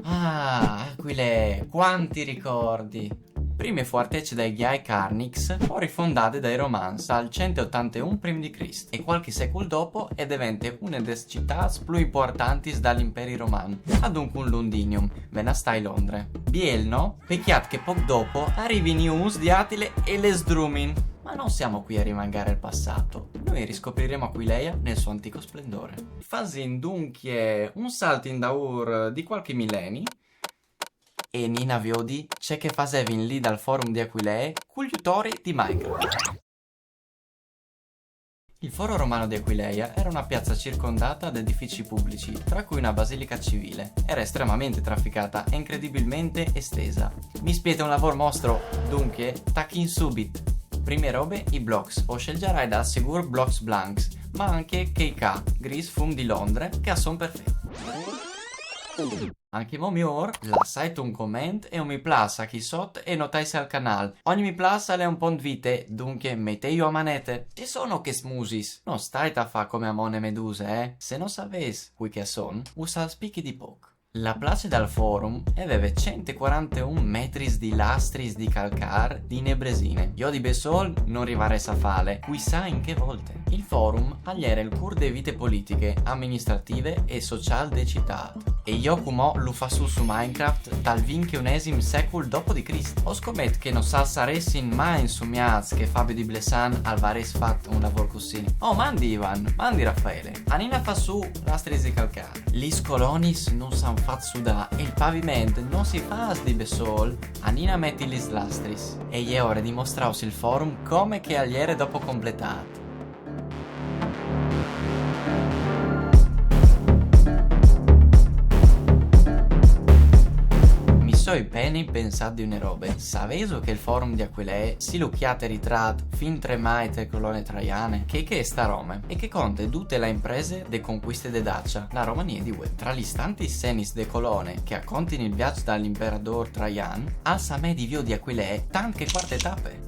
Ah, Aquile, quanti ricordi! Prime fortezze dai Ghiai Carnix, poi rifondate dai Romans al 181 p.C. e qualche secolo dopo e diventa una delle città più importanti dall'impero romano, ad un Londinium, venastai Londra. Bielno, pecchiat che poco dopo arrivi news di Atile e les Drumin. Ma non siamo qui a rimangare al passato, noi riscopriremo Aquileia nel suo antico splendore. Fasin dunque un salto in daur di qualche millenni, e Nina Viodi c'è che fasevin lì dal forum di Aquilee con gli autori di Minecraft. Il foro romano di Aquileia era una piazza circondata da edifici pubblici, tra cui una basilica civile. Era estremamente trafficata e incredibilmente estesa. Mi spiete un lavoro mostro, dunque, tacchin subit. Prime robe, i blocks, o sceglierai da Segur Blocks Blanks, ma anche KK, Gris Fum di Londra, che son perfetti. Anche mo mior, lasciate un comment e un mi piace a chi sotto e notaise al canale. Ogni mi piace è un po' di vite, dunque mettei a manete. Ci sono che smusis, non stai a fa come a mone meduse, Se non sapessi qui che son, usa spicchi di poco. La place dal forum aveva 141 metri di lastris di calcar di nebresine. Io di Besol non rivare a fale, qui sa in che volte. Il forum agliera il cur de vite politiche, amministrative e social de città. E io come lo fa su Minecraft dal 21esimo secolo dopo di Cristo. O scommetto che non saresti mai insumiaz che Fabio di Blessan alvares fatto un lavoro così. Oh, mandi Ivan, mandi Raffaele. Anina fa su lastris di calcar. Lis colonis non san fatto da e il pavimento non si fa di Besol. Anina metti lis lastris. E è ora dimostrausi il forum come che agliere dopo completato. I peni pensati di une robe. Sapevo che il forum di Aquilee si lucchiate ritratto fin tremai tre colonne traiane che è sta Roma e che conte tutte le imprese de conquiste de Dacia la Romania di UE. Tra gli stanti senis de colonne che accontino il viaggio dall'imperador Traian al Samè di Vio di Aquilee tante quarte tappe.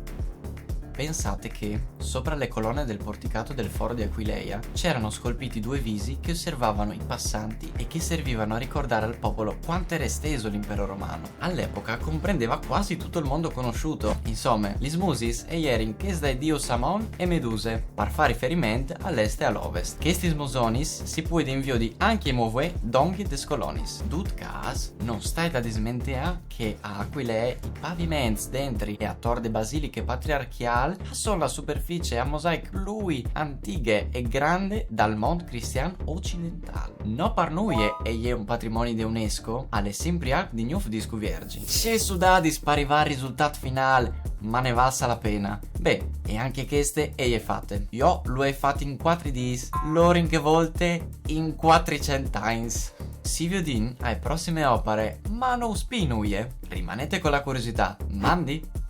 Pensate che, sopra le colonne del porticato del foro di Aquileia, c'erano scolpiti due visi che osservavano i passanti e che servivano a ricordare al popolo quanto era esteso l'impero romano. All'epoca comprendeva quasi tutto il mondo conosciuto. Insomma, gli smusis erin ches dai dio Samon e Meduse, per fare riferimento all'est e all'ovest. Questi smusonis si può invio di anche muove donghi des colonis. Dut cas, non stai da dismentea che a Aquilee i pavimenti dentri e a tor de basiliche patriarchiali sono la superficie a mosaic lui antiche e grande dal mondo cristiano occidentale. No per noi è un patrimonio di UNESCO alle sempre Alp di Gnuf di Scuviergi. Se sudati spariva il risultato finale, ma ne valsa la pena. Beh, e anche queste e fatte. Io lo he fatto in 4 dis, loro in che volte in 400 times. Si vedin alle prossime opere, ma non spinuie. Rimanete con la curiosità. Mandi!